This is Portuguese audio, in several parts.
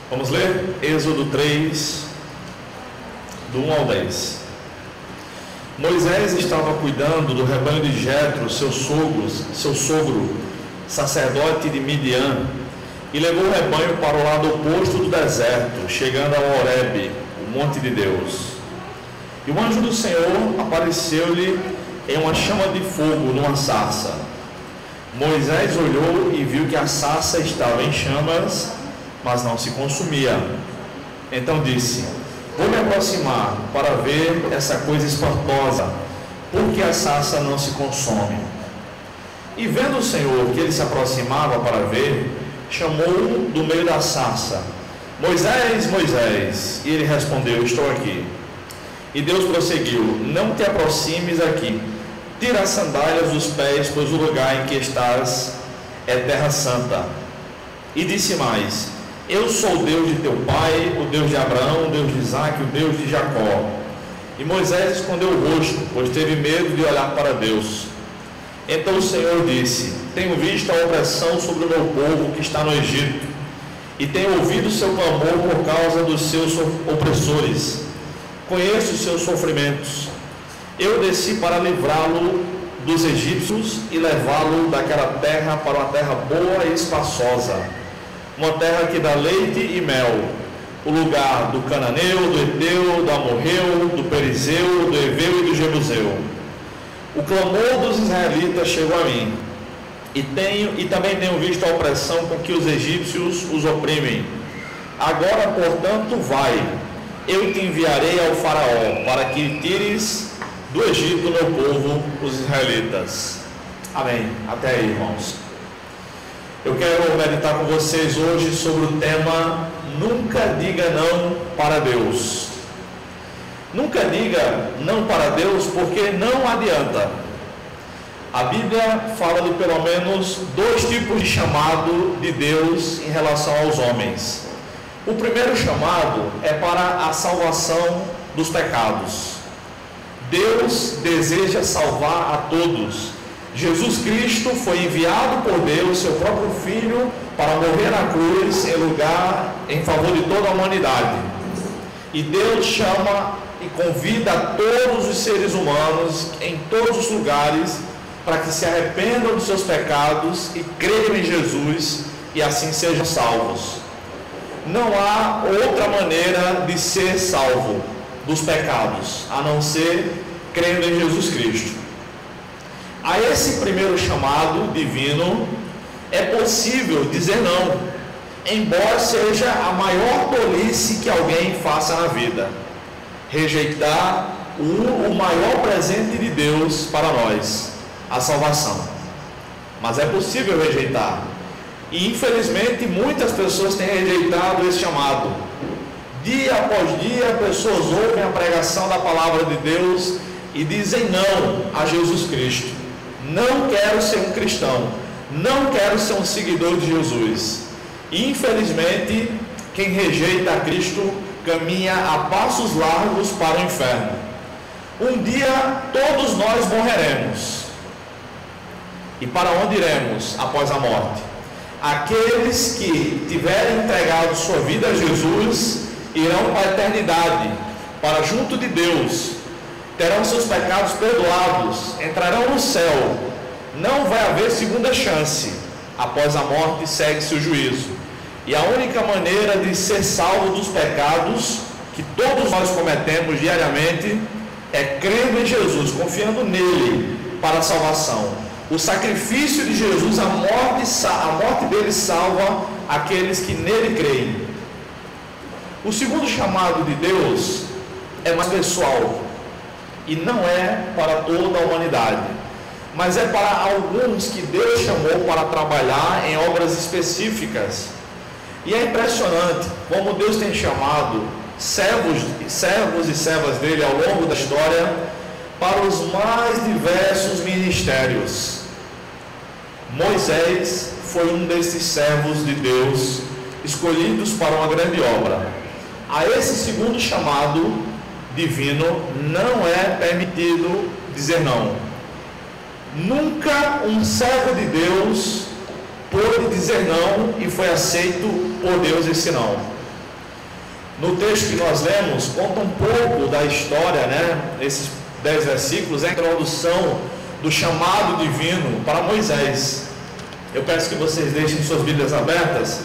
Vamos ler Êxodo 3, do 1 ao 10. Moisés estava cuidando do rebanho de Jetro, seu sogro, sacerdote de Midian, e levou o rebanho para o lado oposto do deserto, chegando a Horebe, o monte de Deus. E o anjo do Senhor apareceu-lhe em uma chama de fogo numa sarça. Moisés olhou e viu que a sarça estava em chamas, mas não se consumia. Então disse: vou me aproximar para ver essa coisa espantosa, porque a sarça não se consome. E vendo o Senhor que ele se aproximava para ver, chamou-o do meio da sarça: Moisés, Moisés. E ele respondeu: estou aqui. E Deus prosseguiu: não te aproximes aqui, tira as sandálias dos pés, pois o lugar em que estás é terra santa. E disse mais: eu sou o Deus de teu pai, o Deus de Abraão, o Deus de Isaque, o Deus de Jacó. E Moisés escondeu o rosto, pois teve medo de olhar para Deus. Então o Senhor disse: tenho visto a opressão sobre o meu povo que está no Egito, e tenho ouvido o seu clamor por causa dos seus opressores. Conheço os seus sofrimentos. Eu desci para livrá-lo dos egípcios e levá-lo daquela terra para uma terra boa e espaçosa, uma terra que dá leite e mel, o lugar do cananeu, do heteu, do amorreu, do perizeu, do heveu e do jebuseu. O clamor dos israelitas chegou a mim, e também tenho visto a opressão com que os egípcios os oprimem. Agora, portanto, vai, eu te enviarei ao faraó, para que tires do Egito, meu povo, os israelitas. Amém. Até aí, irmãos. Eu quero meditar com vocês hoje sobre o tema: nunca diga não para Deus. Nunca diga não para Deus, porque não adianta. A Bíblia fala de pelo menos dois tipos de chamado de Deus em relação aos homens. O primeiro chamado é para a salvação dos pecados. Deus deseja salvar a todos. Jesus Cristo foi enviado por Deus, seu próprio Filho, para morrer na cruz em favor de toda a humanidade. E Deus chama e convida a todos os seres humanos, em todos os lugares, para que se arrependam dos seus pecados e creiam em Jesus, e assim sejam salvos. Não há outra maneira de ser salvo dos pecados, a não ser crendo em Jesus Cristo. A esse primeiro chamado divino é possível dizer não, embora seja a maior tolice que alguém faça na vida: rejeitar o maior presente de Deus para nós, a salvação. Mas é possível rejeitar, e infelizmente muitas pessoas têm rejeitado esse chamado. Dia após dia, pessoas ouvem a pregação da palavra de Deus e dizem não a Jesus Cristo. Não quero ser um cristão, não quero ser um seguidor de Jesus. E infelizmente, quem rejeita a Cristo caminha a passos largos para o inferno. Um dia todos nós morreremos. E para onde iremos após a morte? Aqueles que tiverem entregado sua vida a Jesus irão para a eternidade, para junto de Deus, terão seus pecados perdoados, entrarão no céu. Não vai haver segunda chance. Após a morte segue-se o juízo. E a única maneira de ser salvo dos pecados que todos nós cometemos diariamente é crendo em Jesus, confiando nele para a salvação. O sacrifício de Jesus, a morte dele salva aqueles que nele creem. O segundo chamado de Deus é mais pessoal e não é para toda a humanidade, mas é para alguns que Deus chamou para trabalhar em obras específicas. E é impressionante como Deus tem chamado servos e servas dele ao longo da história para os mais diversos ministérios. Moisés foi um desses servos de Deus escolhidos para uma grande obra. A esse segundo chamado divino não é permitido dizer não. Nunca um servo de Deus pôde dizer não e foi aceito por Deus esse não. No texto que nós lemos, conta um pouco da história, né? Esses 10 versículos é a introdução do chamado divino para Moisés. Eu peço que vocês deixem suas Bíblias abertas,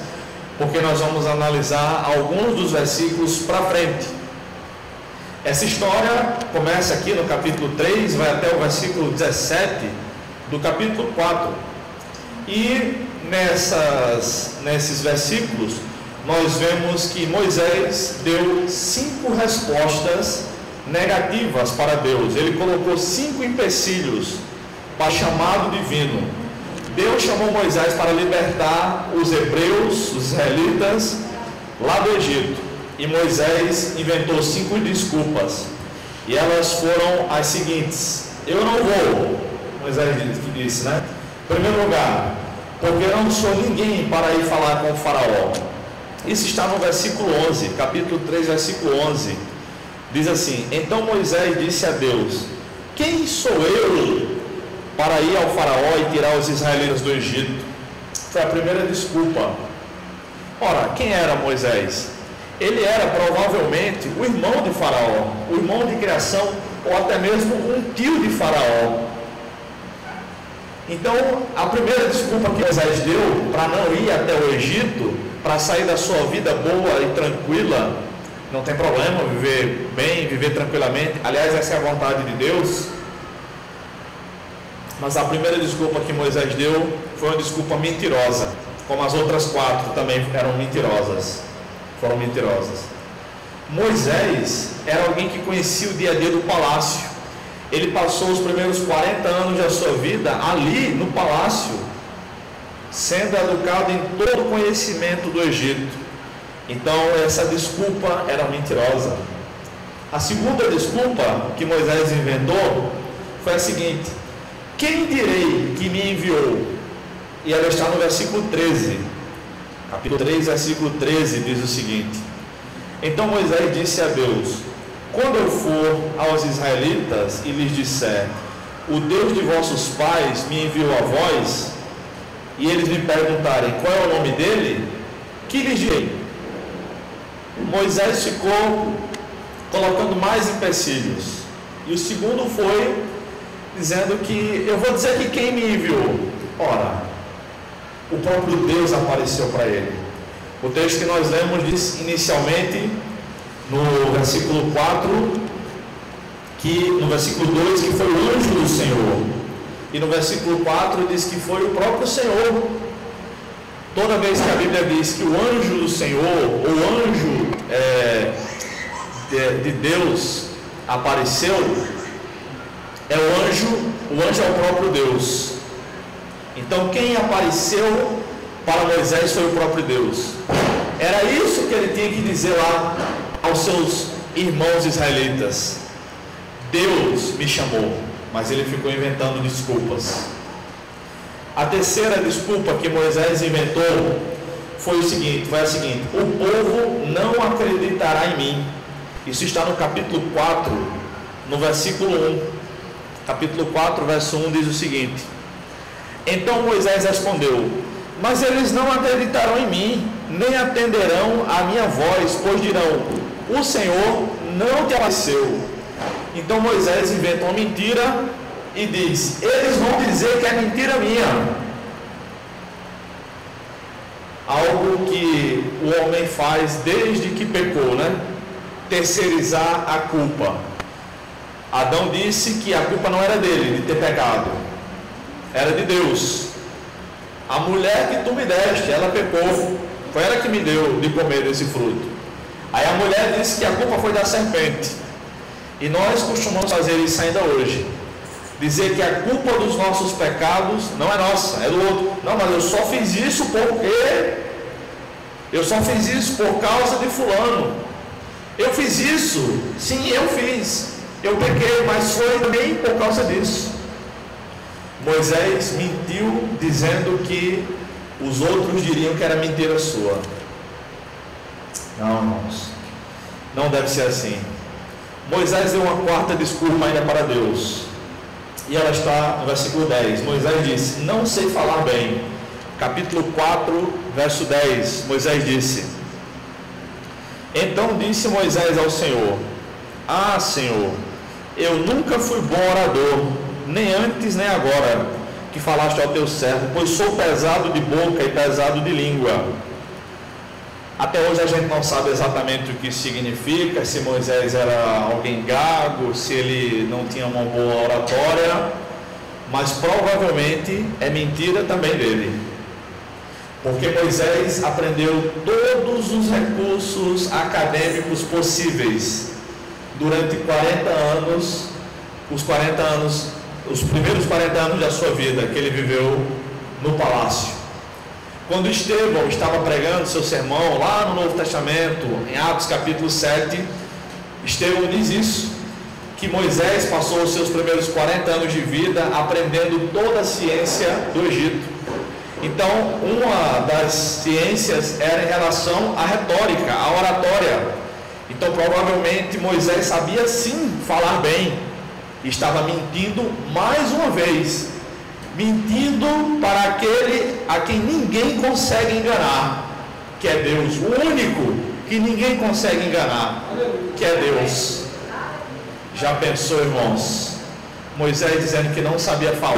porque nós vamos analisar alguns dos versículos para frente. Essa história começa aqui no capítulo 3, vai até o versículo 17 do capítulo 4. E nesses versículos, nós vemos que Moisés deu 5 respostas negativas para Deus. Ele colocou 5 empecilhos para o chamado divino. Deus chamou Moisés para libertar os hebreus, os israelitas, lá do Egito. E Moisés inventou 5 desculpas. E elas foram as seguintes: eu não vou, Moisés disse, né? Em primeiro lugar, porque eu não sou ninguém para ir falar com o faraó. Isso está no versículo 11, capítulo 3, versículo 11. Diz assim: então Moisés disse a Deus: quem sou eu para ir ao faraó e tirar os israelitas do Egito? Foi a primeira desculpa. Ora, quem era Moisés? Ele era provavelmente o irmão de Faraó, o irmão de criação, ou até mesmo um tio de Faraó. Então, a primeira desculpa que Moisés deu para não ir até o Egito, para sair da sua vida boa e tranquila, não tem problema, viver bem, viver tranquilamente, aliás, essa é a vontade de Deus. Mas a primeira desculpa que Moisés deu foi uma desculpa mentirosa, como as outras 4 também eram mentirosas. Foram mentirosas. Moisés era alguém que conhecia o dia a dia do palácio. Ele passou os primeiros 40 anos da sua vida ali no palácio, sendo educado em todo o conhecimento do Egito. Então essa desculpa era mentirosa. A segunda desculpa que Moisés inventou foi a seguinte: quem direi que me enviou? E ela está no versículo 13. Capítulo 3, versículo 13 diz o seguinte: então Moisés disse a Deus: quando eu for aos israelitas e lhes disser, o Deus de vossos pais me enviou a vós, e eles me perguntarem qual é o nome dele, que lhes direi? Moisés ficou colocando mais empecilhos. E o segundo foi dizendo que eu vou dizer que quem me enviou. Ora, o próprio Deus apareceu para ele. O texto que nós lemos diz inicialmente no versículo 4, no versículo 2, que foi o anjo do Senhor, e no versículo 4 diz que foi o próprio Senhor. Toda vez que a Bíblia diz que o anjo do Senhor, o anjo de Deus apareceu, o anjo é o próprio Deus. Então quem apareceu para Moisés foi o próprio Deus. Era isso que ele tinha que dizer lá aos seus irmãos israelitas: Deus me chamou. Mas ele ficou inventando desculpas. A terceira desculpa que Moisés inventou foi a seguinte: o povo não acreditará em mim. Isso está no capítulo 4, no versículo 1. Capítulo 4, verso 1 diz o seguinte: então Moisés respondeu: mas eles não acreditarão em mim, nem atenderão à minha voz, pois dirão: o Senhor não te apareceu. Então Moisés inventa uma mentira e diz: eles vão dizer que é mentira minha. Algo que o homem faz desde que pecou, né? Terceirizar a culpa. Adão disse que a culpa não era dele, de ter pecado, era de Deus. A mulher que tu me deste, ela pecou, foi ela que me deu de comer desse fruto. Aí a mulher disse que a culpa foi da serpente. E nós costumamos fazer isso ainda hoje, dizer que a culpa dos nossos pecados não é nossa, é do outro. Não, mas eu só fiz isso porque eu só fiz isso por causa de fulano. Eu fiz isso, sim, eu fiz, eu pequei, mas foi também por causa disso. Moisés mentiu dizendo que os outros diriam que era mentira sua. Não, irmãos, não deve ser assim. Moisés deu uma quarta desculpa ainda para Deus, e ela está no versículo 10. Moisés disse: não sei falar bem. Capítulo 4, verso 10, Moisés disse: Então disse Moisés ao Senhor: Ah, Senhor, eu nunca fui bom orador, nem antes nem agora, que falaste ao teu servo, pois sou pesado de boca e pesado de língua. Até hoje a gente não sabe exatamente o que isso significa, se Moisés era alguém gago, se ele não tinha uma boa oratória, mas provavelmente é mentira também dele. Porque Moisés aprendeu todos os recursos acadêmicos possíveis durante 40 anos, os primeiros 40 anos da sua vida que ele viveu no palácio. Quando Estevão estava pregando seu sermão lá no Novo Testamento, em Atos capítulo 7, Estevão diz isso, que Moisés passou os seus primeiros 40 anos de vida aprendendo toda a ciência do Egito. Então, uma das ciências era em relação à retórica, à oratória. Então, provavelmente, Moisés sabia sim falar bem. Estava mentindo mais uma vez. Mentindo para aquele a quem ninguém consegue enganar, que é Deus. O único que ninguém consegue enganar, que é Deus. Já pensou, irmãos? Moisés dizendo que não sabia falar.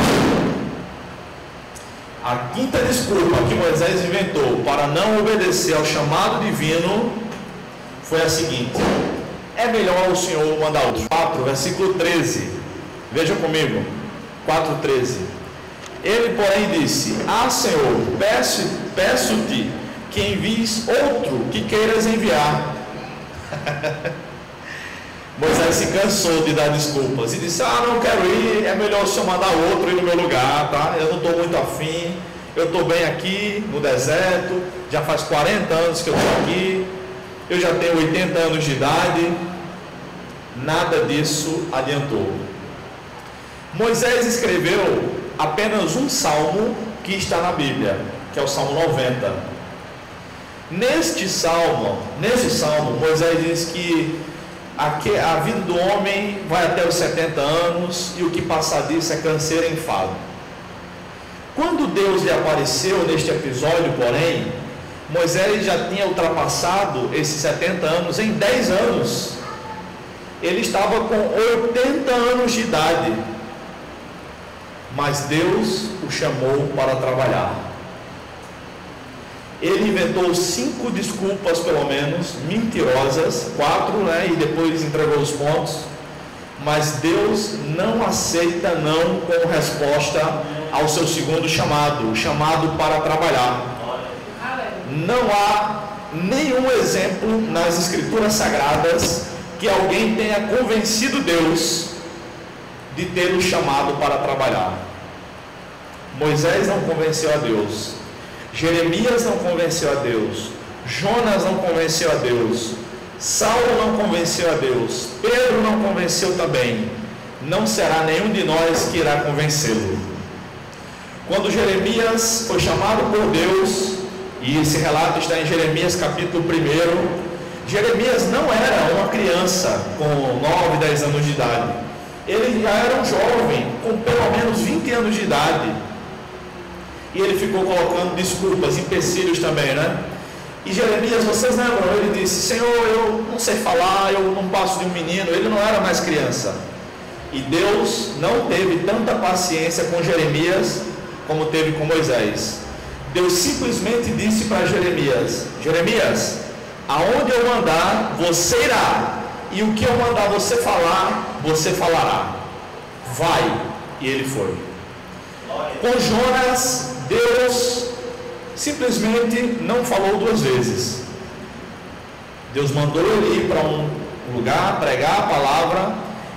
A quinta desculpa que Moisés inventou para não obedecer ao chamado divino foi a seguinte: é melhor o Senhor mandar outro. 4, versículo 13. Veja comigo. 4:13. Ele, porém, disse: Ah, Senhor, peço-te que envies outro que queiras enviar. Moisés se cansou de dar desculpas e disse: Ah, não quero ir, é melhor o Senhor mandar outro ir no meu lugar, tá? Eu não estou muito afim, eu estou bem aqui no deserto, já faz 40 anos que eu estou aqui, eu já tenho 80 anos de idade. Nada disso adiantou. Moisés escreveu apenas um salmo que está na Bíblia, que é o Salmo 90. Nesse salmo, Moisés diz que a vida do homem vai até os 70 anos e o que passar disso é canseiro e enfado. Quando Deus lhe apareceu neste episódio, porém, Moisés já tinha ultrapassado esses 70 anos em 10 anos. Ele estava com 80 anos de idade. Mas Deus o chamou para trabalhar. Ele inventou 5 desculpas, pelo menos, mentirosas, 4, e depois entregou os pontos. Mas Deus não aceita não como resposta ao seu segundo chamado, o chamado para trabalhar. Não há nenhum exemplo nas Escrituras Sagradas que alguém tenha convencido Deus de ter o chamado para trabalhar. Moisés não convenceu a Deus, Jeremias não convenceu a Deus, Jonas não convenceu a Deus, Saulo não convenceu a Deus, Pedro não convenceu também. Não será nenhum de nós que irá convencê-lo. Quando Jeremias foi chamado por Deus, e esse relato está em Jeremias capítulo 1, Jeremias não era uma criança com 9, 10 anos de idade. Ele já era um jovem com pelo menos 20 anos de idade. E ele ficou colocando desculpas, empecilhos também, E Jeremias, vocês lembram? Ele disse: Senhor, eu não sei falar, eu não passo de um menino. Ele não era mais criança. E Deus não teve tanta paciência com Jeremias como teve com Moisés. Deus simplesmente disse para Jeremias: Jeremias, aonde eu mandar, você irá. E o que eu mandar você falar, você falará. Vai. E ele foi. Com Jonas, Deus simplesmente não falou 2 vezes. Deus mandou ele ir para um lugar, pregar a palavra,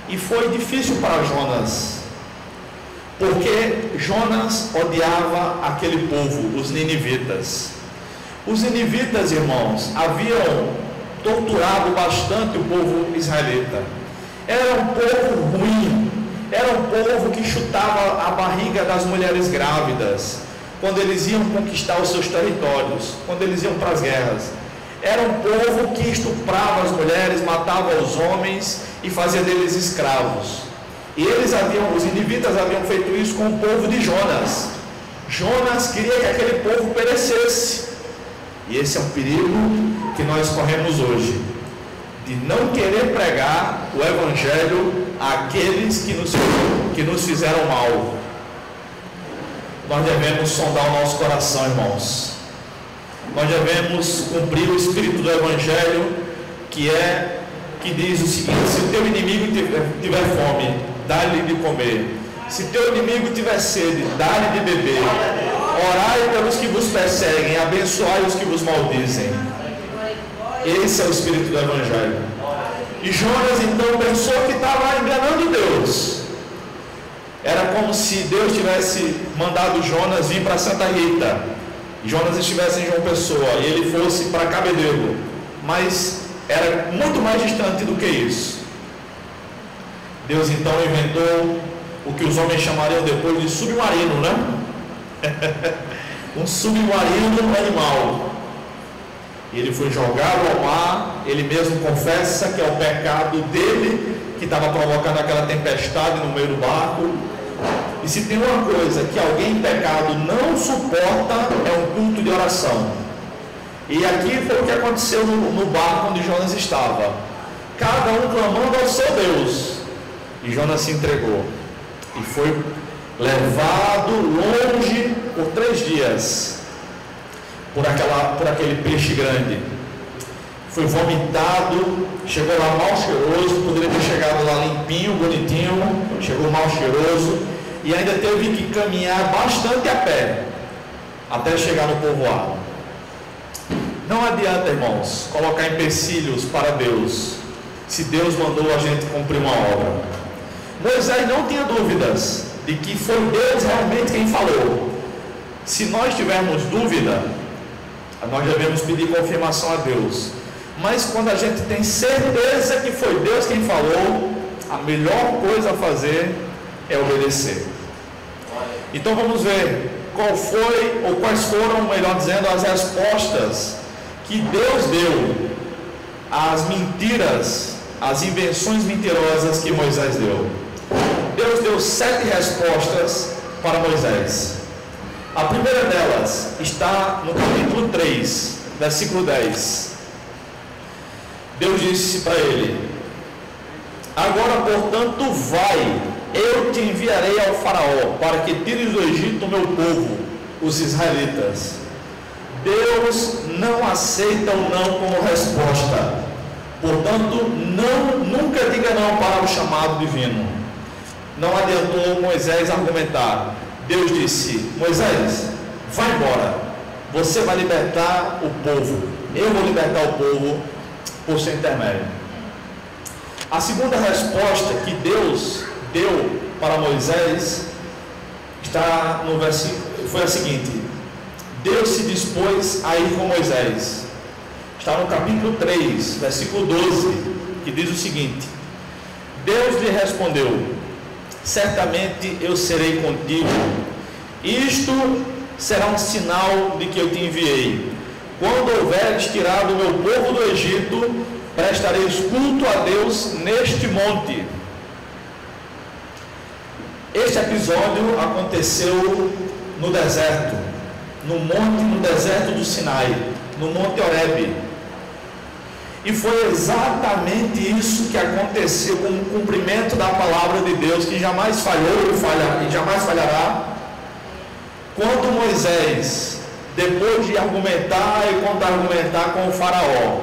e foi difícil para Jonas, porque Jonas odiava aquele povo, os ninivitas. Os ninivitas, irmãos, haviam torturado bastante o povo israelita. Era um povo ruim, era um povo que chutava a barriga das mulheres grávidas quando eles iam conquistar os seus territórios, quando eles iam para as guerras. Era um povo que estuprava as mulheres, matava os homens e fazia deles escravos. E os ninivitas haviam feito isso com o povo de Jonas. Jonas queria que aquele povo perecesse. E esse é um perigo que nós corremos hoje, de não querer pregar o Evangelho àqueles que nos fizeram mal. Nós devemos sondar o nosso coração, irmãos. Nós devemos cumprir o espírito do Evangelho, que diz o seguinte: se o teu inimigo tiver fome, dá-lhe de comer. Se teu inimigo tiver sede, dá-lhe de beber. Orai pelos que vos perseguem, abençoai os que vos maldizem. Esse é o espírito do Evangelho. E Jonas então pensou que estava enganando Deus. Era como se Deus tivesse mandado Jonas vir para Santa Rita, e Jonas estivesse em João Pessoa, e ele fosse para Cabedelo. Mas era muito mais distante do que isso. Deus então inventou o que os homens chamariam depois de submarino, né? Um submarino animal. Ele foi jogado ao mar. Ele mesmo confessa que é o pecado dele que estava provocando aquela tempestade no meio do barco. E se tem uma coisa que alguém em pecado não suporta, é um culto de oração. E aqui foi o que aconteceu no barco onde Jonas estava. Cada um clamando ao seu Deus. E Jonas se entregou e foi levado longe por 3 dias por aquele peixe grande. Foi vomitado, chegou lá mal cheiroso. Poderia ter chegado lá limpinho, bonitinho, chegou mal cheiroso, e ainda teve que caminhar bastante a pé até chegar no povoado. Não adianta, irmãos, colocar empecilhos para Deus, se Deus mandou a gente cumprir uma obra. Moisés não tinha dúvidas de que foi Deus realmente quem falou. Se nós tivermos dúvida, nós devemos pedir confirmação a Deus. Mas quando a gente tem certeza que foi Deus quem falou, a melhor coisa a fazer é obedecer. Então vamos ver quais foram, melhor dizendo, as respostas que Deus deu às mentiras, às invenções mentirosas que Moisés deu. Deus deu 7 respostas para Moisés. A primeira delas está no capítulo 3, versículo 10. Deus disse para ele: agora, portanto, vai, eu te enviarei ao faraó, para que tires do Egito o meu povo, os israelitas. Deus não aceita o não como resposta. Portanto, nunca diga não para o chamado divino. Não adiantou Moisés argumentar. Deus disse: Moisés, vai embora, você vai libertar o povo, eu vou libertar o povo por seu intermédio. A segunda resposta que Deus deu para Moisés está no versículo, foi a seguinte: Deus se dispôs a ir com Moisés. Está no capítulo 3, versículo 12, que diz o seguinte: Deus lhe respondeu: certamente eu serei contigo. Isto será um sinal de que eu te enviei. Quando houveres tirado o meu povo do Egito, prestareis culto a Deus neste monte. Este episódio aconteceu no deserto, no deserto do Sinai, no Monte Horebe. E foi exatamente isso que aconteceu com o cumprimento da palavra de Deus, que jamais falhou e jamais falhará. Quando Moisés, depois de argumentar e contra-argumentar com o faraó,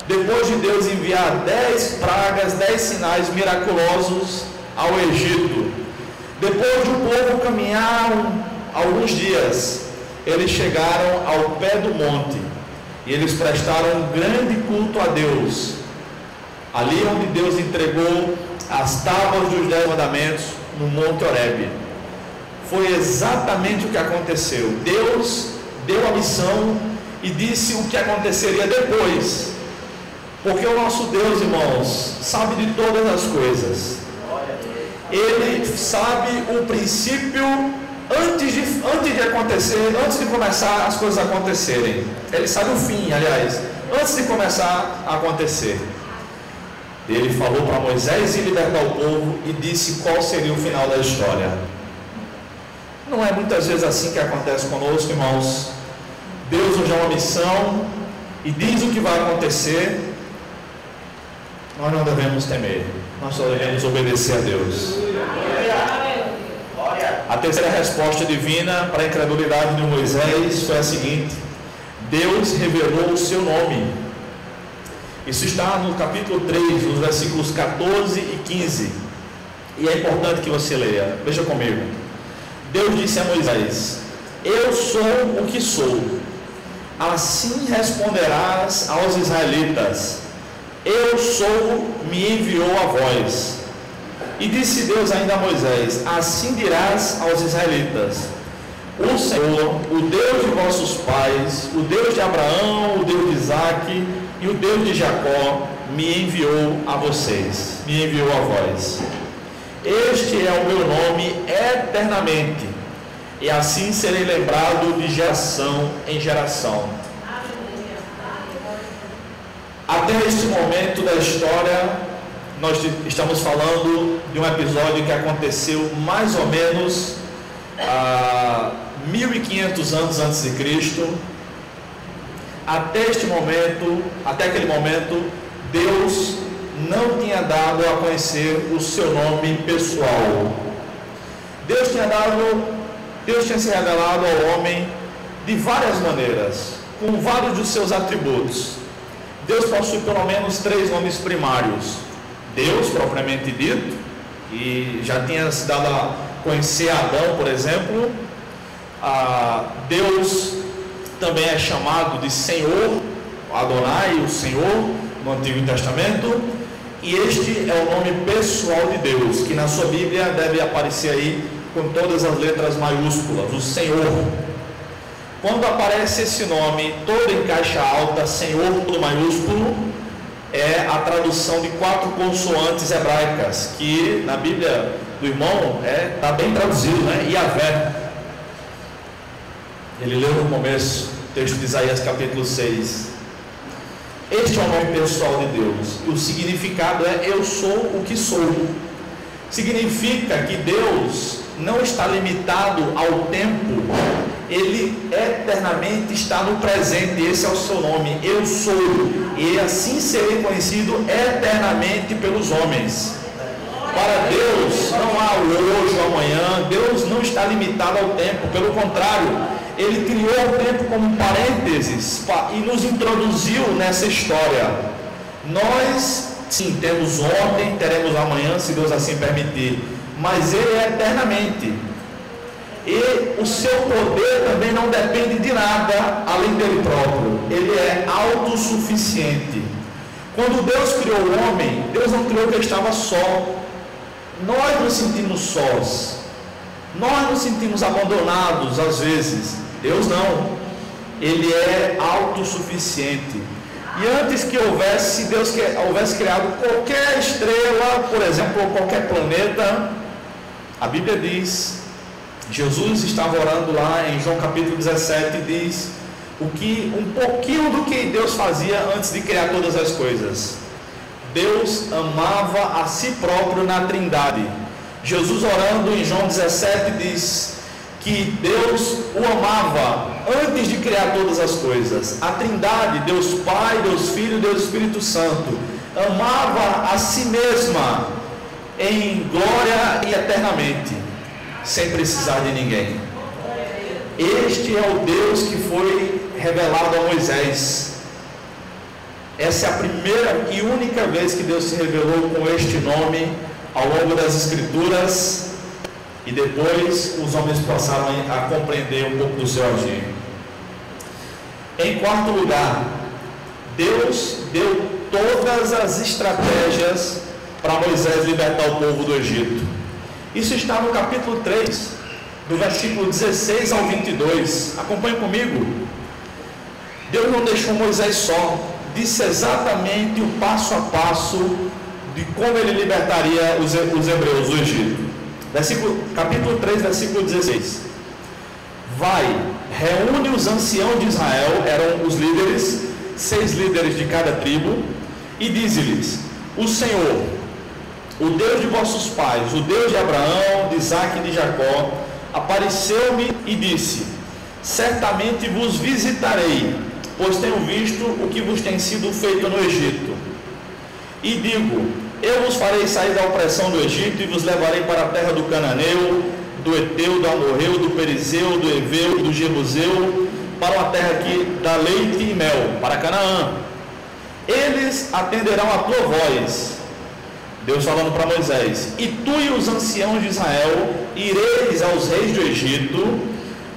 depois de Deus enviar 10 pragas, 10 sinais miraculosos ao Egito, depois de o povo caminhar alguns dias, eles chegaram ao pé do monte e eles prestaram um grande culto a Deus, ali onde Deus entregou as tábuas dos 10 mandamentos, no Monte Horebe. Foi exatamente o que aconteceu. Deus deu a missão e disse o que aconteceria depois, porque o nosso Deus, irmãos, sabe de todas as coisas. Ele sabe o princípio antes de acontecer, antes de começar as coisas a acontecerem. Ele sabe o fim, aliás, antes de começar a acontecer. Ele falou para Moisés ir libertar o povo e disse qual seria o final da história. Não é muitas vezes assim que acontece conosco, irmãos. Deus nos dá uma missão e diz o que vai acontecer, nós não devemos temer, nós só devemos obedecer a Deus. A terceira resposta divina para a incredulidade de Moisés foi a seguinte: Deus revelou o seu nome. Isso está no capítulo 3, nos versículos 14 e 15. E é importante que você leia. Veja comigo. Deus disse a Moisés: eu sou o que sou. Assim responderás aos israelitas: eu sou, me enviou a vós. E disse Deus ainda a Moisés: assim dirás aos israelitas: o Senhor, o Deus de vossos pais, o Deus de Abraão, o Deus de Isaque e o Deus de Jacó, me enviou a vocês, me enviou a vós. Este é o meu nome eternamente, e assim serei lembrado de geração em geração. Até este momento da história, nós estamos falando de um episódio que aconteceu mais ou menos 1500 anos antes de Cristo. Até aquele momento, Deus não tinha dado a conhecer o seu nome pessoal. Deus tinha se revelado ao homem de várias maneiras, com vários dos seus atributos. Deus possui pelo menos 3 nomes primários: Deus propriamente dito, e já tinha se dado a conhecer Adão, por exemplo. Deus também é chamado de Senhor, Adonai, o Senhor, no Antigo Testamento. E este é o nome pessoal de Deus, que na sua Bíblia deve aparecer aí com todas as letras maiúsculas, o Senhor. Quando aparece esse nome todo em caixa alta, Senhor todo maiúsculo, é a tradução de 4 consoantes hebraicas, que na Bíblia do irmão está bem traduzido, né? Yahvé. Ele leu no começo, o texto de Isaías capítulo 6. Este é o nome pessoal de Deus, e o significado é: eu sou o que sou. Significa que Deus não está limitado ao tempo, Ele eternamente está no presente. Esse é o seu nome: eu sou, e assim serei conhecido eternamente pelos homens. Para Deus não há o hoje ou amanhã. Deus não está limitado ao tempo, pelo contrário, Ele criou o tempo como parênteses e nos introduziu nessa história. Nós, sim, temos ontem, teremos amanhã, se Deus assim permitir, mas Ele é eternamente. E o seu poder também não depende de nada além dele próprio. Ele é autossuficiente. Quando Deus criou o homem, Deus não criou que ele estava só. Nós nos sentimos sós, nós nos sentimos abandonados às vezes. Deus não, Ele é autossuficiente. E antes que Deus houvesse criado qualquer estrela, por exemplo, ou qualquer planeta, a Bíblia diz, Jesus estava orando lá em João capítulo 17, diz um pouquinho do que Deus fazia antes de criar todas as coisas. Deus amava a si próprio na Trindade. Jesus orando em João 17 diz que Deus o amava antes de criar todas as coisas. A Trindade, Deus Pai, Deus Filho, Deus Espírito Santo, amava a si mesma em glória e eternamente, sem precisar de ninguém. Este é o Deus que foi revelado a Moisés. Essa é a primeira e única vez que Deus se revelou com este nome ao longo das Escrituras, e depois os homens passaram a compreender um pouco do seu agir. Em quarto lugar, Deus deu todas as estratégias para Moisés libertar o povo do Egito. Isso está no capítulo 3, do versículo 16 ao 22. Acompanhe comigo. Deus não deixou Moisés só. Disse exatamente o passo a passo de como ele libertaria os hebreus do Egito. Capítulo 3, versículo 16. Vai, reúne os anciãos de Israel, eram os líderes, 6 líderes de cada tribo, e dize-lhes: o Senhor, o Deus de vossos pais, o Deus de Abraão, de Isaque e de Jacó, apareceu-me e disse: certamente vos visitarei, pois tenho visto o que vos tem sido feito no Egito. E digo, eu vos farei sair da opressão do Egito e vos levarei para a terra do Cananeu, do Eteu, do Amorreu, do Perizeu, do Eveu e do Jebuseu, para uma terra que dá leite e mel, para Canaã. Eles atenderão a tua voz. Deus falando para Moisés: e tu e os anciãos de Israel ireis aos reis do Egito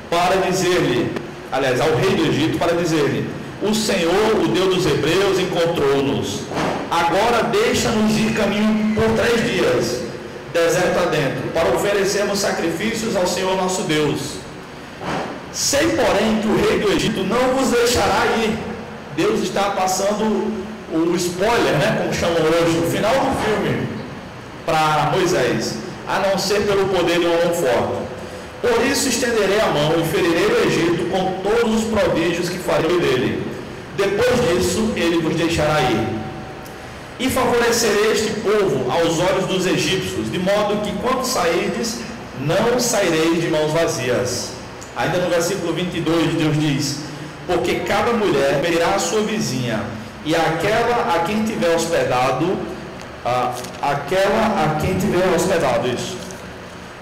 para dizer-lhe, aliás, ao rei do Egito para dizer-lhe: o Senhor, o Deus dos Hebreus, encontrou-nos. Agora deixa-nos ir caminho por 3 dias, deserto adentro, para oferecermos sacrifícios ao Senhor nosso Deus. Sei, porém, que o rei do Egito não vos deixará ir. Deus está passando o spoiler, né, como chamam hoje, o final do filme, para Moisés, a não ser pelo poder de uma mão forte. Por isso estenderei a mão e ferirei o Egito com todos os prodígios que farei dele. Depois disso, ele vos deixará ir. E favorecerei este povo aos olhos dos egípcios, de modo que quando sairdes, não saireis de mãos vazias. Ainda no versículo 22, Deus diz: porque cada mulher ferirá a sua vizinha, e aquela a quem tiver hospedado, isso,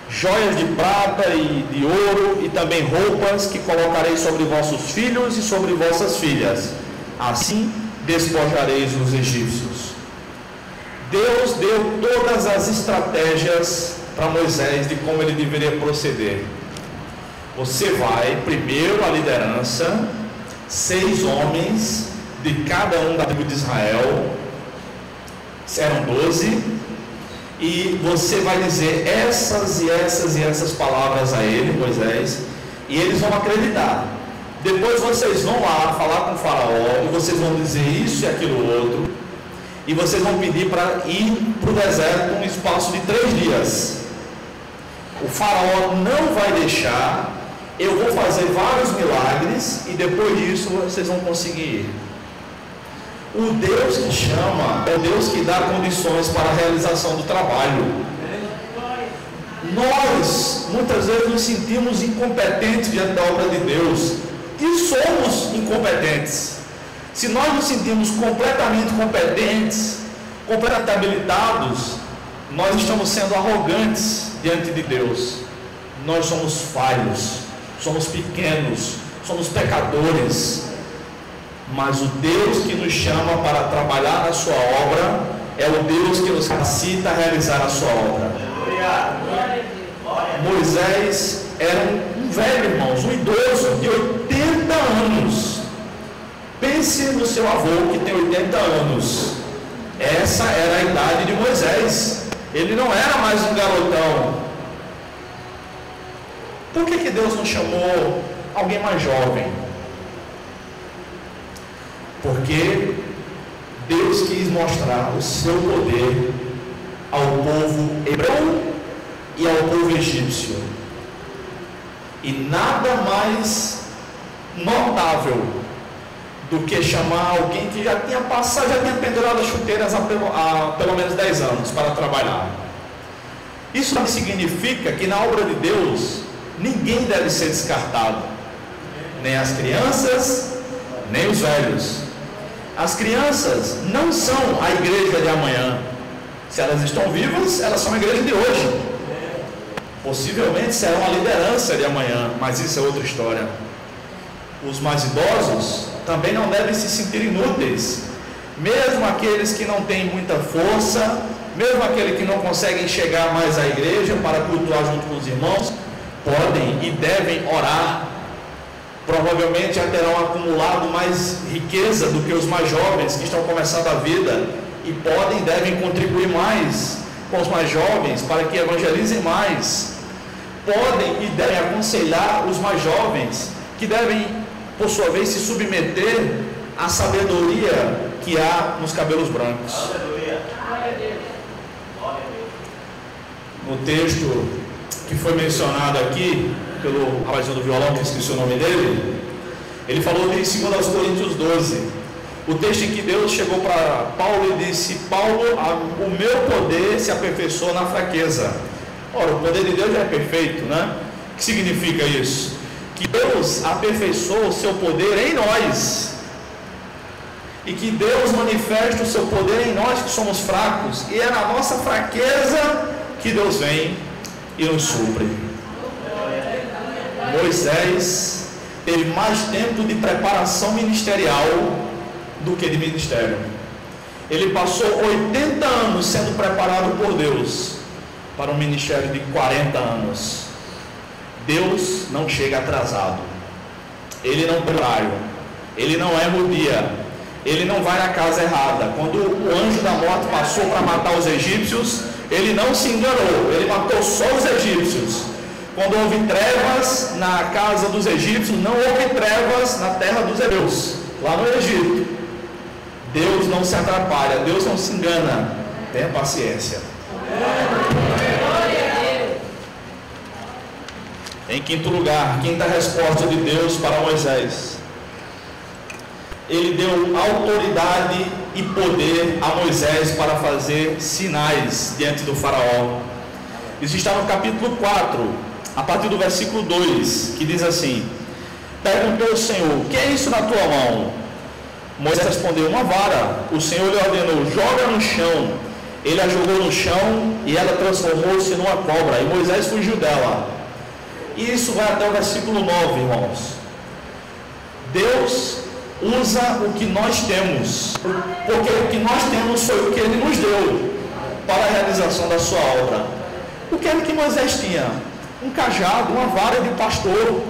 joias de prata e de ouro, e também roupas que colocarei sobre vossos filhos e sobre vossas filhas. Assim despojareis os egípcios. Deus deu todas as estratégias para Moisés de como ele deveria proceder. Você vai, primeiro a liderança, 6 homens de cada um da tribo de Israel, eram 12, e você vai dizer essas e essas e essas palavras a ele, Moisés, e eles vão acreditar. Depois vocês vão lá falar com o faraó, e vocês vão dizer isso e aquilo outro, e vocês vão pedir para ir para o deserto um espaço de 3 dias. O faraó não vai deixar. Eu vou fazer vários milagres e depois disso vocês vão conseguir ir. O Deus que chama é o Deus que dá condições para a realização do trabalho. Nós muitas vezes nos sentimos incompetentes diante da obra de Deus, e somos incompetentes. Se nós nos sentimos completamente competentes, completamente habilitados, nós estamos sendo arrogantes diante de Deus. Nós somos falhos, somos pequenos, somos pecadores, mas o Deus que nos chama para trabalhar na sua obra é o Deus que nos capacita a realizar a sua obra. Moisés era um velho, irmãos, um idoso de 80 anos. Pense no seu avô que tem 80 anos. Essa era a idade de Moisés. Ele não era mais um garotão. Por que Deus não chamou alguém mais jovem? Porque Deus quis mostrar o seu poder ao povo hebreu e ao povo egípcio. E nada mais notável do que chamar alguém que já tinha passado, já tinha pendurado as chuteiras há pelo menos 10 anos para trabalhar. Isso não significa que na obra de Deus ninguém deve ser descartado, nem as crianças, nem os velhos. As crianças não são a igreja de amanhã. Se elas estão vivas, elas são a igreja de hoje. Possivelmente serão a liderança de amanhã, mas isso é outra história. Os mais idosos também não devem se sentir inúteis. Mesmo aqueles que não têm muita força, mesmo aqueles que não conseguem chegar mais à igreja para cultuar junto com os irmãos, podem e devem orar. Provavelmente já terão acumulado mais riqueza do que os mais jovens que estão começando a vida, e podem e devem contribuir mais com os mais jovens para que evangelizem mais. Podem e devem aconselhar os mais jovens, que devem, por sua vez, se submeter à sabedoria que há nos cabelos brancos. No texto que foi mencionado aqui pelo rapazinho do violão, que eu esqueci o nome dele, ele falou de 2 Coríntios 12, o texto em que Deus chegou para Paulo e disse: Paulo, o meu poder se aperfeiçoa na fraqueza. Ora, o poder de Deus já é perfeito, né? O que significa isso? que Deus aperfeiçoou o seu poder em nós, e que Deus manifesta o seu poder em nós que somos fracos, e é na nossa fraqueza que Deus vem e nos supre. Moisés teve mais tempo de preparação ministerial do que de ministério. Ele passou 80 anos sendo preparado por Deus para um ministério de 40 anos. Deus não chega atrasado, Ele não pregou, Ele não erra o dia, Ele não vai na casa errada. Quando o anjo da morte passou para matar os egípcios, Ele não se enganou, Ele matou só os egípcios. Quando houve trevas na casa dos egípcios, não houve trevas na terra dos hebreus, lá no Egito. Deus não se atrapalha, Deus não se engana. Tenha paciência. Em quinto lugar, quinta resposta de Deus para Moisés: Ele deu autoridade e poder a Moisés para fazer sinais diante do faraó. Isso está no capítulo 4, a partir do versículo 2, que diz assim: Perguntou o Senhor: o que é isso na tua mão? Moisés respondeu: uma vara. O Senhor lhe ordenou: joga no chão. Ele a jogou no chão e ela transformou-se numa cobra, e Moisés fugiu dela. E isso vai até o versículo 9, irmãos. Deus usa o que nós temos, porque o que nós temos foi o que Ele nos deu para a realização da sua obra. O que era que Moisés tinha? Um cajado, uma vara de pastor.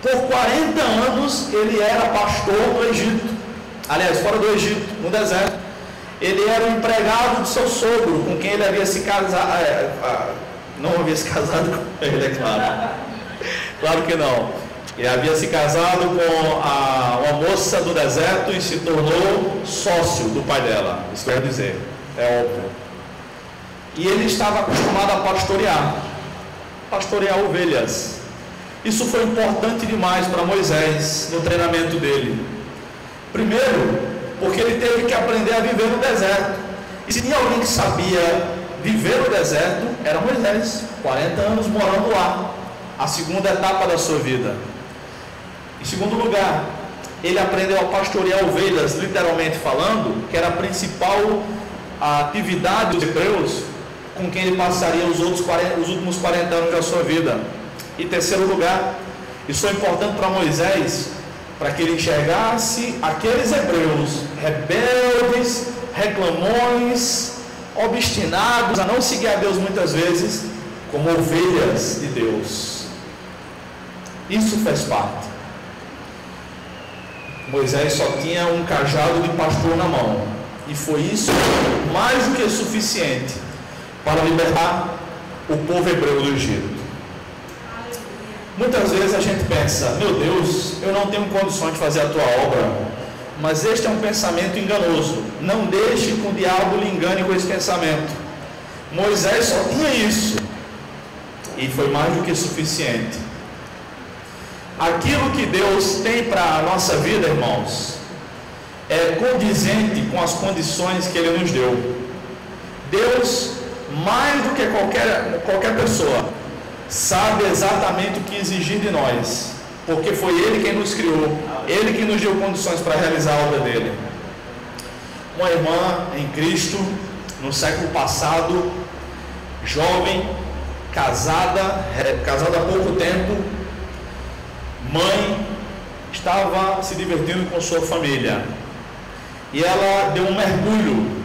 Por 40 anos ele era pastor do Egito, aliás, fora do Egito, no deserto. Ele era o empregado do seu sogro, com quem ele havia se casado. Não havia se casado com ele, é claro. Claro que não. Ele havia se casado com uma moça do deserto e se tornou sócio do pai dela. Isso quer dizer, é óbvio. E ele estava acostumado a pastorear ovelhas. Isso foi importante demais para Moisés no treinamento dele. Primeiro, porque ele teve que aprender a viver no deserto. E se tinha alguém que sabia viver no deserto, era Moisés. 40 anos morando lá. A segunda etapa da sua vida. Em segundo lugar, ele aprendeu a pastorear ovelhas, literalmente falando, que era a principal atividade dos hebreus, com quem ele passaria os últimos 40 anos da sua vida. E terceiro lugar, isso é importante para Moisés, para que ele enxergasse aqueles hebreus rebeldes, reclamões, obstinados a não seguir a Deus muitas vezes, como ovelhas de Deus. Isso faz parte. Moisés só tinha um cajado de pastor na mão, e foi isso mais do que suficiente para libertar o povo hebreu do Egito. Muitas vezes a gente pensa: meu Deus, eu não tenho condições de fazer a tua obra. Mas este é um pensamento enganoso. Não deixe que o diabo lhe engane com esse pensamento. Moisés só tinha isso, e foi mais do que suficiente. Aquilo que Deus tem para a nossa vida, irmãos, é condizente com as condições que Ele nos deu. Deus, mais do que qualquer pessoa, sabe exatamente o que exigir de nós, porque foi Ele quem nos criou, Ele que nos deu condições para realizar a obra dele. Uma irmã em Cristo, no século passado, jovem, casada há pouco tempo, mãe, estava se divertindo com sua família, e ela deu um mergulho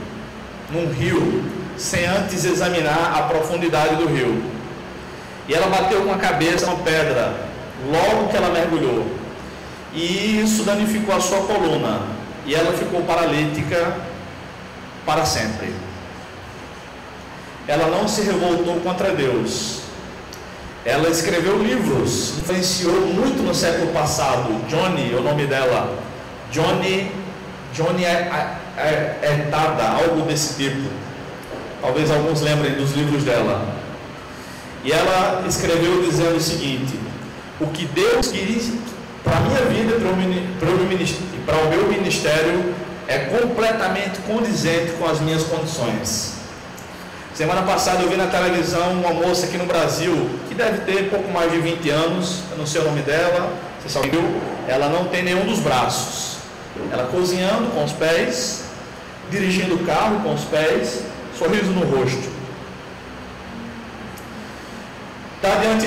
num rio, sem antes examinar a profundidade do rio, e ela bateu com a cabeça numa pedra, logo que ela mergulhou, e isso danificou a sua coluna, e ela ficou paralítica para sempre. Ela não se revoltou contra Deus. Ela escreveu livros, influenciou muito no século passado. Johnny, é o nome dela. Johnny Etada, algo desse tipo. Talvez alguns lembrem dos livros dela. E ela escreveu dizendo o seguinte: o que Deus queria para a minha vida e para o meu ministério é completamente condizente com as minhas condições. Semana passada eu vi na televisão uma moça aqui no Brasil, que deve ter pouco mais de 20 anos, eu não sei o nome dela, você só viu, ela não tem nenhum dos braços. Ela cozinhando com os pés, dirigindo o carro com os pés, sorriso no rosto.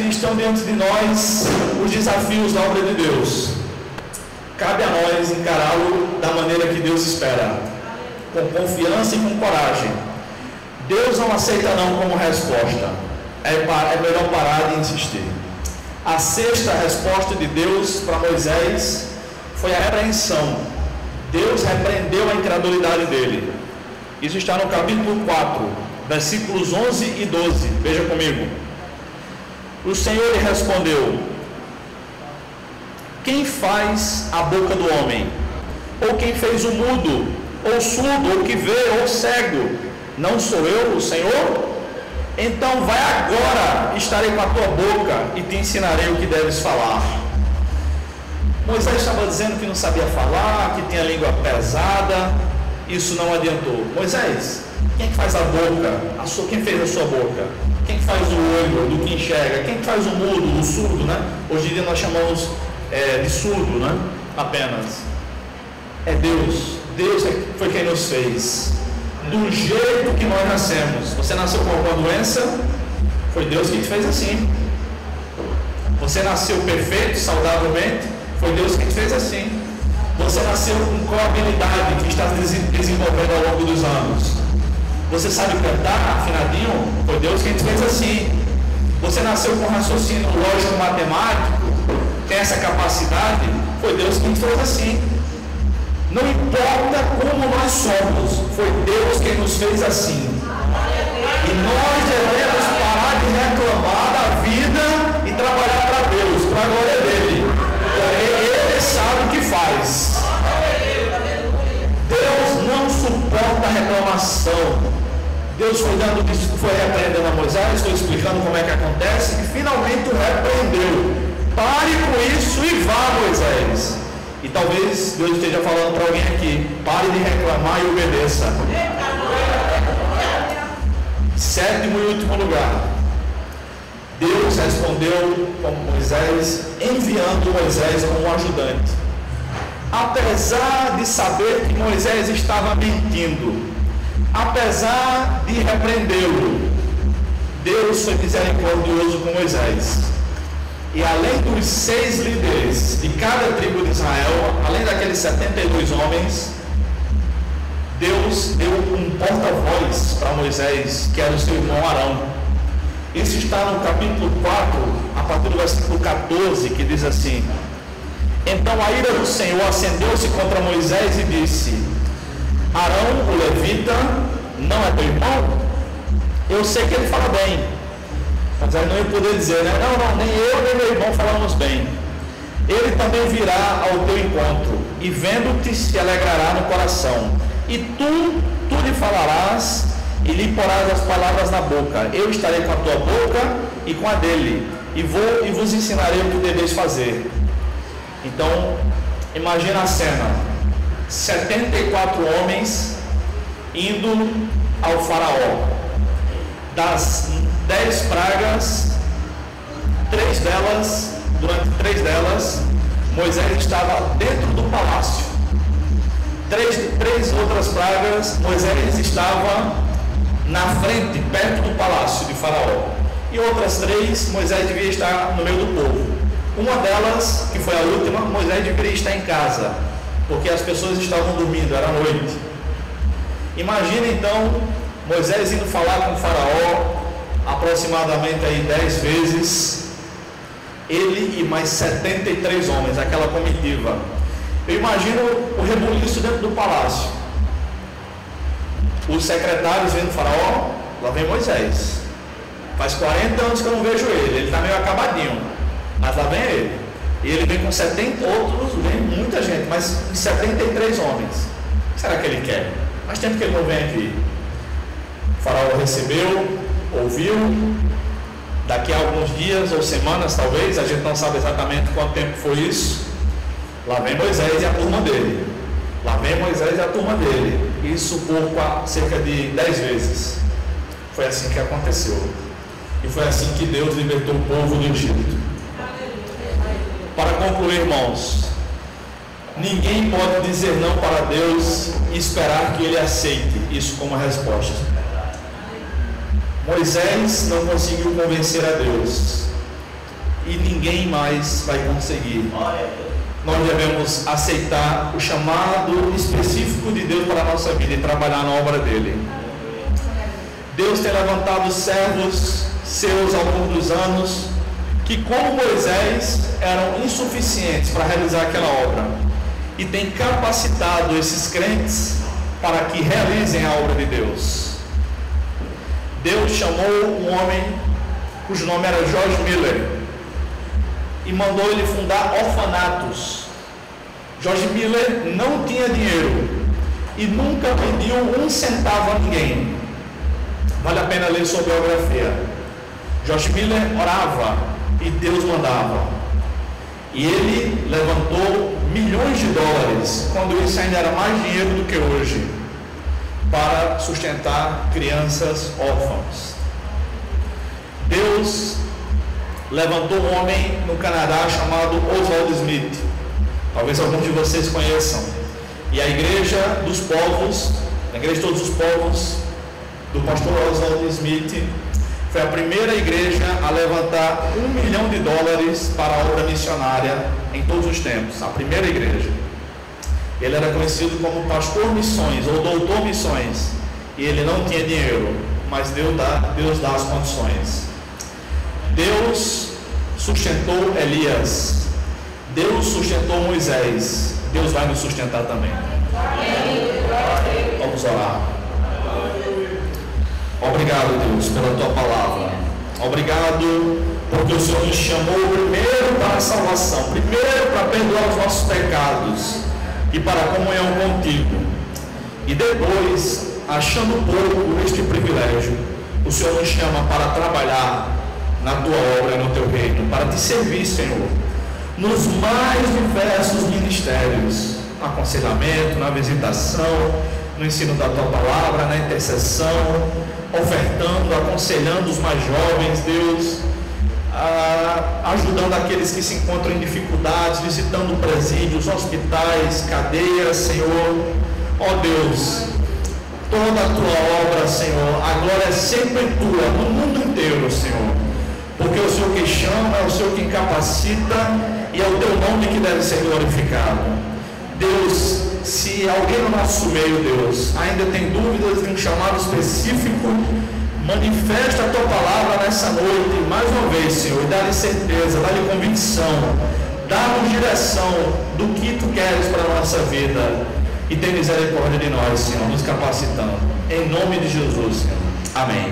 Estão diante de nós os desafios da obra de Deus. Cabe a nós encará-lo da maneira que Deus espera, com confiança e com coragem. Deus não aceita não como resposta. É melhor parar de insistir. A sexta resposta de Deus para Moisés foi a repreensão. Deus repreendeu a incredulidade dele. Isso está no capítulo 4, versículos 11 e 12. Veja comigo. O Senhor lhe respondeu: quem faz a boca do homem? Ou quem fez o mudo, ou surdo, ou que vê, ou cego? Não sou eu, o Senhor? Então vai agora, estarei com a tua boca e te ensinarei o que deves falar. Moisés estava dizendo que não sabia falar, que tinha língua pesada. Isso não adiantou. Moisés, quem é que faz a boca? Quem fez a sua boca? Quem faz o olho, do que enxerga? Quem faz o mudo, o surdo, né? Hoje em dia nós chamamos de surdo, né? Apenas. É Deus. Deus foi quem nos fez. Do jeito que nós nascemos. Você nasceu com alguma doença? Foi Deus que te fez assim. Você nasceu perfeito, saudavelmente? Foi Deus que te fez assim. Você nasceu com qual habilidade que está desenvolvendo ao longo dos anos? Você sabe cantar afinadinho? Foi Deus quem te fez assim. Você nasceu com raciocínio lógico matemático? Tem essa capacidade? Foi Deus quem te fez assim. Não importa como nós somos, foi Deus quem nos fez assim. E nós devemos parar de reclamar da vida e trabalhar para Deus, para a glória dele. Porque Ele sabe o que faz. Deus não suporta a reclamação. Deus foi repreendendo a Moisés, foi explicando como é que acontece, e finalmente o repreendeu. Pare com isso e vá, Moisés. E talvez Deus esteja falando para alguém aqui: pare de reclamar e obedeça. Sétimo e último lugar, Deus respondeu com Moisés, enviando Moisés como um ajudante. Apesar de saber que Moisés estava mentindo, apesar de repreendê-lo, Deus foi misericordioso com Moisés. E além dos 6 líderes de cada tribo de Israel, além daqueles 72 homens, Deus deu um porta-voz para Moisés, que era o seu irmão Arão. Isso está no capítulo 4, a partir do versículo 14, que diz assim: então a ira do Senhor acendeu-se contra Moisés e disse: Arão, o levita, não é teu irmão? Eu sei que ele fala bem. Mas aí não ia poder dizer, né? Não, nem eu nem meu irmão falamos bem. Ele também virá ao teu encontro, e vendo-te se alegrará no coração. E tu lhe falarás, e lhe porás as palavras na boca. Eu estarei com a tua boca e com a dele, e vos ensinarei o que deveis fazer. Então, imagina a cena: 74 homens indo ao faraó. Das 10 pragas, durante 3 delas, Moisés estava dentro do palácio. 3 outras pragas, Moisés estava na frente, perto do palácio de Faraó. E outras 3, Moisés devia estar no meio do povo. Uma delas, que foi a última, Moisés deveria estar em casa, porque as pessoas estavam dormindo, era noite. Imagina então Moisés indo falar com o Faraó, aproximadamente aí 10 vezes, ele e mais 73 homens, aquela comitiva. Eu imagino o rebuliço dentro do palácio. Os secretários vendo o Faraó, lá vem Moisés. Faz 40 anos que eu não vejo ele está meio acabadinho, mas lá vem ele. E ele vem com 70 outros, vem muita gente, mas 73 homens. O que será que ele quer? Faz tempo que ele não vem aqui. O Faraó recebeu, ouviu. Daqui a alguns dias ou semanas, talvez, a gente não sabe exatamente quanto tempo foi isso. Lá vem Moisés e a turma dele. Lá vem Moisés e a turma dele. Isso por cerca de 10 vezes. Foi assim que aconteceu. E foi assim que Deus libertou o povo do Egito. Para concluir, irmãos, ninguém pode dizer não para Deus e esperar que Ele aceite isso como resposta. Moisés não conseguiu convencer a Deus, e ninguém mais vai conseguir. Nós devemos aceitar o chamado específico de Deus para a nossa vida e trabalhar na obra dele. Deus tem levantado servos seus ao longo dos anos que, como Moisés, eram insuficientes para realizar aquela obra, e tem capacitado esses crentes para que realizem a obra de Deus. Deus chamou um homem cujo nome era George Miller e mandou ele fundar orfanatos. George Miller não tinha dinheiro e nunca pediu um centavo a ninguém. Vale a pena ler sua biografia. George Miller orava e Deus mandava. E ele levantou milhões de dólares, quando isso ainda era mais dinheiro do que hoje, para sustentar crianças órfãs. Deus levantou um homem no Canadá chamado Oswald Smith. Talvez alguns de vocês conheçam. E a Igreja dos Povos, a Igreja de Todos os Povos, do pastor Oswald Smith, foi a primeira igreja a levantar $1 milhão para a obra missionária em todos os tempos. A primeira igreja. Ele era conhecido como pastor missões ou doutor missões, e ele não tinha dinheiro, mas Deus dá as condições. Deus sustentou Elias, Deus sustentou Moisés, Deus vai nos sustentar também. Vamos orar. Obrigado, Deus, pela tua palavra. Obrigado porque o Senhor nos chamou primeiro para a salvação, primeiro para perdoar os nossos pecados e para a comunhão contigo. E depois, achando pouco este privilégio, o Senhor nos chama para trabalhar na tua obra, no teu reino, para te servir, Senhor, nos mais diversos ministérios, no aconselhamento, na visitação, no ensino da tua palavra, na intercessão, ofertando, aconselhando os mais jovens, Deus, ajudando aqueles que se encontram em dificuldades, visitando presídios, hospitais, cadeias, Senhor. Ó Deus, toda a tua obra, Senhor, a glória é sempre tua, no mundo inteiro, Senhor, porque é o Senhor que chama, é o Senhor que capacita, e é o teu nome que deve ser glorificado. Deus, se alguém no nosso meio, Deus, ainda tem dúvidas de um chamado específico, manifesta a tua palavra nessa noite, mais uma vez, Senhor, e dá-lhe certeza, dá-lhe convicção, dá-nos direção do que tu queres para a nossa vida, e tem misericórdia de nós, Senhor, nos capacitando, em nome de Jesus, Senhor. Amém.